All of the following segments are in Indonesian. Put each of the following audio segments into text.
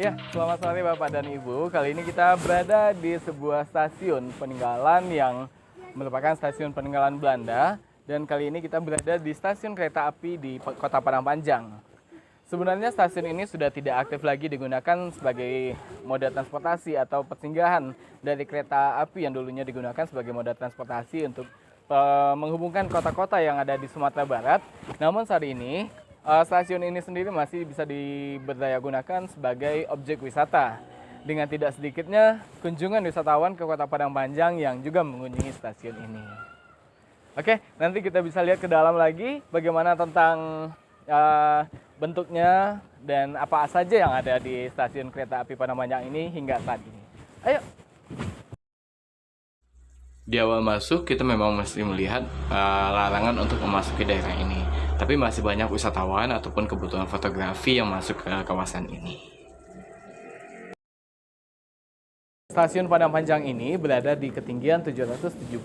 Ya, selamat sore Bapak dan Ibu. Kali ini kita berada di sebuah stasiun peninggalan yang merupakan stasiun peninggalan Belanda. Dan kali ini kita berada di stasiun kereta api di Kota Padang Panjang. Sebenarnya stasiun ini sudah tidak aktif lagi digunakan sebagai moda transportasi atau persinggahan dari kereta api yang dulunya digunakan sebagai moda transportasi untuk menghubungkan kota-kota yang ada di Sumatera Barat. Namun saat ini stasiun ini sendiri masih bisa diberdayagunakan sebagai objek wisata dengan tidak sedikitnya kunjungan wisatawan ke Kota Padang Panjang yang juga mengunjungi stasiun ini. Oke, nanti kita bisa lihat ke dalam lagi bagaimana tentang bentuknya dan apa saja yang ada di stasiun kereta api Padang Panjang ini hingga saat ini. Ayo. Di awal masuk kita memang mesti melihat larangan untuk memasuki daerah ini. Tapi masih banyak wisatawan ataupun kebutuhan fotografi yang masuk ke kawasan ini. Stasiun Padang Panjang ini berada di ketinggian 773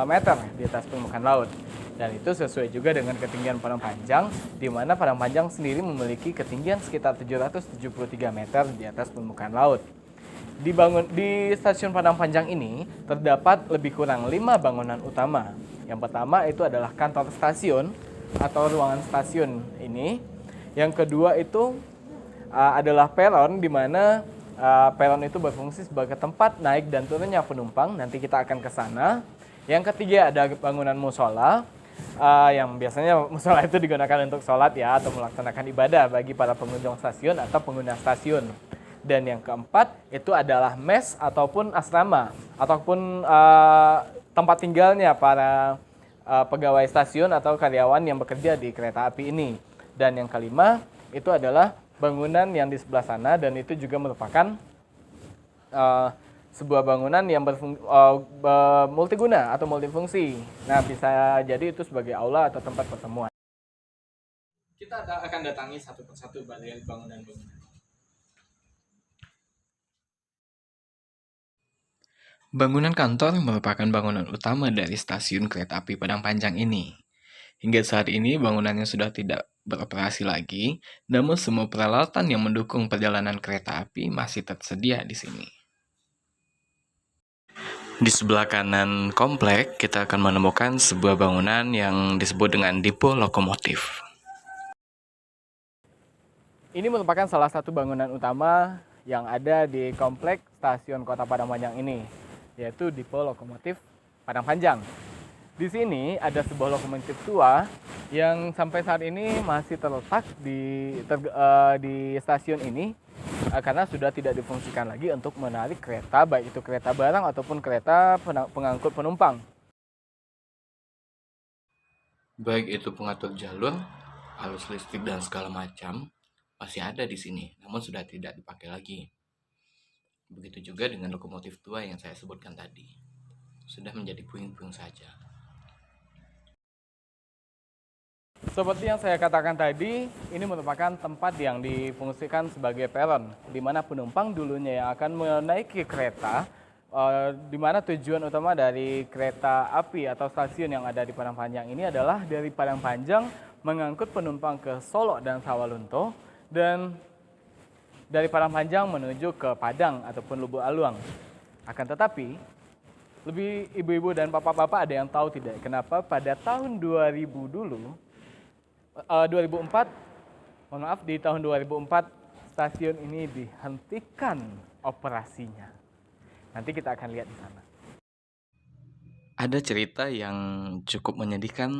meter di atas permukaan laut. Dan itu sesuai juga dengan ketinggian Padang Panjang, di mana Padang Panjang sendiri memiliki ketinggian sekitar 773 meter di atas permukaan laut. Di stasiun Padang Panjang ini terdapat lebih kurang 5 bangunan utama. Yang pertama itu adalah kantor stasiun atau ruangan stasiun ini. Yang kedua itu adalah peron, di mana peron itu berfungsi sebagai tempat naik dan turunnya penumpang. Nanti kita akan ke sana. Yang ketiga ada bangunan musola, yang biasanya musola itu digunakan untuk sholat ya, atau melaksanakan ibadah bagi para pengunjung stasiun atau pengguna stasiun. Dan yang keempat itu adalah mes ataupun asrama ataupun tempat tinggalnya para pegawai stasiun atau karyawan yang bekerja di kereta api ini. Dan yang kelima itu adalah bangunan yang di sebelah sana, dan itu juga merupakan sebuah bangunan yang multiguna atau multifungsi. Nah, bisa jadi itu sebagai aula atau tempat pertemuan. Kita akan datangi satu persatu bagian bangunan-bangunan. Bangunan kantor merupakan bangunan utama dari stasiun kereta api Padang Panjang ini. Hingga saat ini bangunannya sudah tidak beroperasi lagi, namun semua peralatan yang mendukung perjalanan kereta api masih tersedia di sini. Di sebelah kanan komplek, kita akan menemukan sebuah bangunan yang disebut dengan depo lokomotif. Ini merupakan salah satu bangunan utama yang ada di komplek stasiun Kota Padang Panjang ini, yaitu depo lokomotif Padang Panjang. Di sini ada sebuah lokomotif tua yang sampai saat ini masih terletak di stasiun ini karena sudah tidak difungsikan lagi untuk menarik kereta, baik itu kereta barang ataupun kereta pengangkut penumpang. Baik itu pengatur jalur, arus listrik dan segala macam masih ada di sini, namun sudah tidak dipakai lagi. Begitu juga dengan lokomotif tua yang saya sebutkan tadi, sudah menjadi puing-puing saja. Seperti yang saya katakan tadi, ini merupakan tempat yang difungsikan sebagai peron, di mana penumpang dulunya yang akan menaiki kereta, di mana tujuan utama dari kereta api atau stasiun yang ada di Padang Panjang ini adalah dari Padang Panjang mengangkut penumpang ke Solo dan Sawalunto, dan dari Padang Panjang menuju ke Padang ataupun Lubuk Aluang. Akan tetapi, lebih ibu-ibu dan bapak-bapak ada yang tahu tidak kenapa pada tahun 2004, di tahun 2004 stasiun ini dihentikan operasinya. Nanti kita akan lihat di sana. Ada cerita yang cukup menyedihkan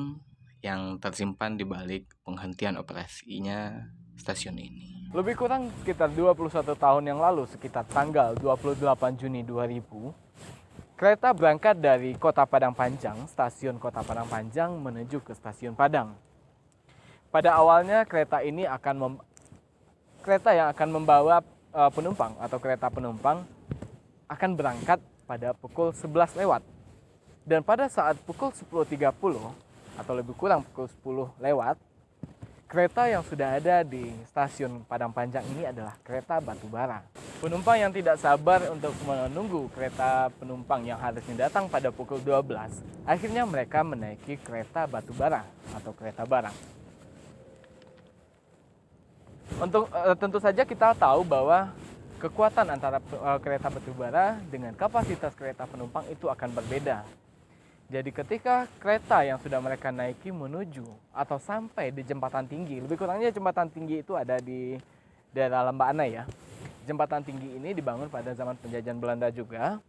yang tersimpan di balik penghentian operasinya stasiun ini. Lebih kurang sekitar 21 tahun yang lalu, sekitar tanggal 28 Juni 2000, kereta berangkat dari Kota Padang Panjang, stasiun Kota Padang Panjang menuju ke stasiun Padang. Pada awalnya kereta ini kereta yang akan membawa penumpang atau kereta penumpang akan berangkat pada pukul 11 lewat. Dan pada saat pukul 10.30 atau lebih kurang pukul 10 lewat, kereta yang sudah ada di stasiun Padang Panjang ini adalah kereta batubara. Penumpang yang tidak sabar untuk menunggu kereta penumpang yang harusnya datang pada pukul 12, akhirnya mereka menaiki kereta batubara atau kereta barang. Untuk tentu saja kita tahu bahwa kekuatan antara kereta batubara dengan kapasitas kereta penumpang itu akan berbeda. Jadi ketika kereta yang sudah mereka naiki menuju atau sampai di jembatan tinggi, lebih kurangnya jembatan tinggi itu ada di daerah Lembah Anai ya. Jembatan tinggi ini dibangun pada zaman penjajahan Belanda juga.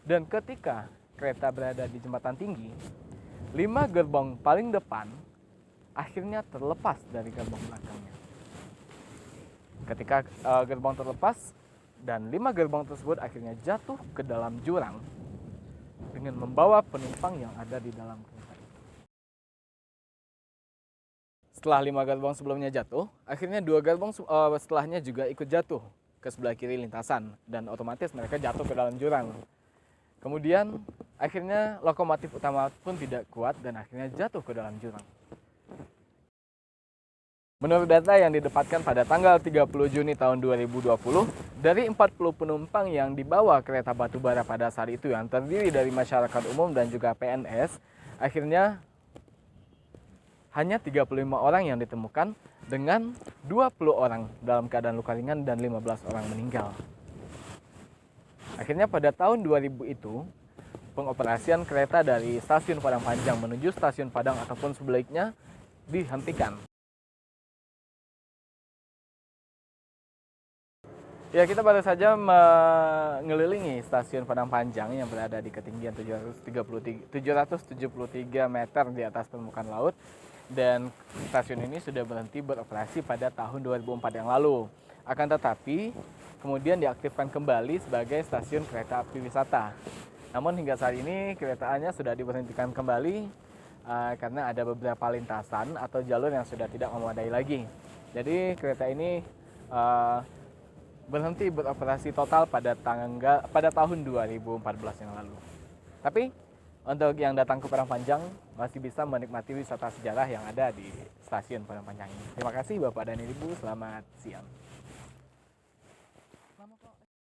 Dan ketika kereta berada di jembatan tinggi, 5 gerbong paling depan akhirnya terlepas dari gerbong belakangnya. Ketika gerbong terlepas dan 5 gerbong tersebut akhirnya jatuh ke dalam jurang dengan membawa penumpang yang ada di dalam kereta itu. Setelah 5 gerbong sebelumnya jatuh, akhirnya 2 gerbong setelahnya juga ikut jatuh ke sebelah kiri lintasan dan otomatis mereka jatuh ke dalam jurang. Kemudian akhirnya lokomotif utama pun tidak kuat dan akhirnya jatuh ke dalam jurang. Menurut data yang didapatkan pada tanggal 30 Juni tahun 2020, dari 40 penumpang yang dibawa kereta batubara pada saat itu yang terdiri dari masyarakat umum dan juga PNS, akhirnya hanya 35 orang yang ditemukan dengan 20 orang dalam keadaan luka ringan dan 15 orang meninggal. Akhirnya pada tahun 2000 itu, pengoperasian kereta dari stasiun Padang Panjang menuju stasiun Padang ataupun sebaliknya dihentikan. Ya, kita baru saja mengelilingi stasiun Padang Panjang yang berada di ketinggian 773 meter di atas permukaan laut. Dan stasiun ini sudah berhenti beroperasi pada tahun 2004 yang lalu. Akan tetapi, kemudian diaktifkan kembali sebagai stasiun kereta api wisata. Namun hingga saat ini keretaannya sudah diberhentikan kembali karena ada beberapa lintasan atau jalur yang sudah tidak memadai lagi. Jadi kereta ini berhenti beroperasi total pada tahun 2014 yang lalu. Tapi untuk yang datang ke Padang Panjang masih bisa menikmati wisata sejarah yang ada di stasiun Padang Panjang ini. Terima kasih Bapak dan Ibu, selamat siang.